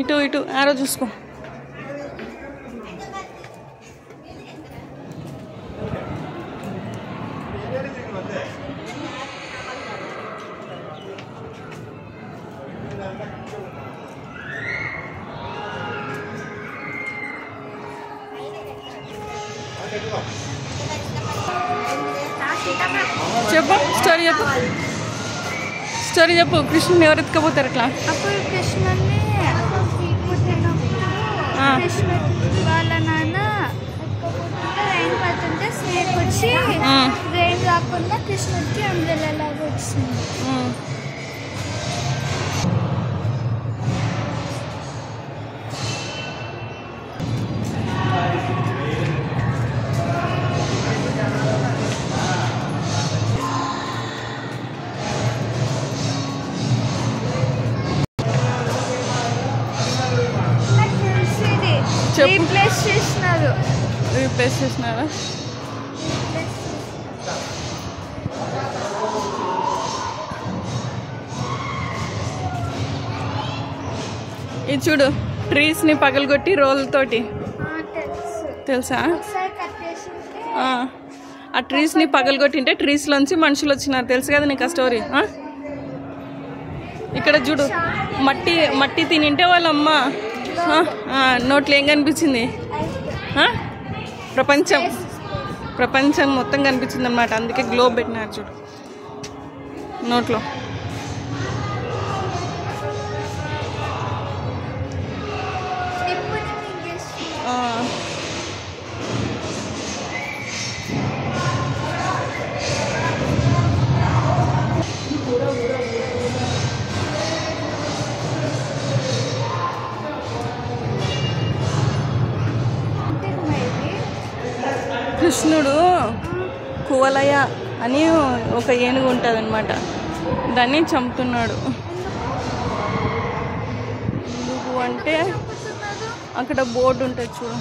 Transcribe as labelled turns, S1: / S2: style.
S1: ఇటు ఇటు ఆరో చూసుకో. చెప్పు స్టోరీ చెప్పు. స్టోరీ చెప్పు. కృష్ణుని ఎవరు ఎత్తుకపోతారు అట్లా?
S2: అప్పుడు కృష్ణుని కృష్ణుడు వాళ్ళ నాన్న రైన్ పడుతుంటే స్నేక్ వచ్చి రైన్ రాకుండా కృష్ణుడికి అంబ్రెల్లా లాగా వచ్చింది.
S1: రీప్లేస్ చేసినారా? ఇది చూడు, ట్రీస్ని పగలగొట్టి రోల్తోటి. తెలుసా? ఆ ట్రీస్ని పగలగొట్టింటే ట్రీస్లోంచి మనుషులు వచ్చినారు. తెలుసు కదా నీకు ఆ స్టోరీ? ఇక్కడ చూడు, మట్టి మట్టి తినింటే వాళ్ళమ్మ నోట్లో ఏం కనిపించింది? ప్రపంచం ప్రపంచం మొత్తం కనిపించింది అనమాట. అందుకే గ్లోబ్ పెట్టినారు చూడు నోట్లో. కృష్ణుడు కువలయ అని ఒక ఏనుగు ఉంటుంది అనమాట, దాన్ని చంపుతున్నాడు. ఎందుకు అంటే అక్కడ బోర్డు ఉంటుంది చూడు.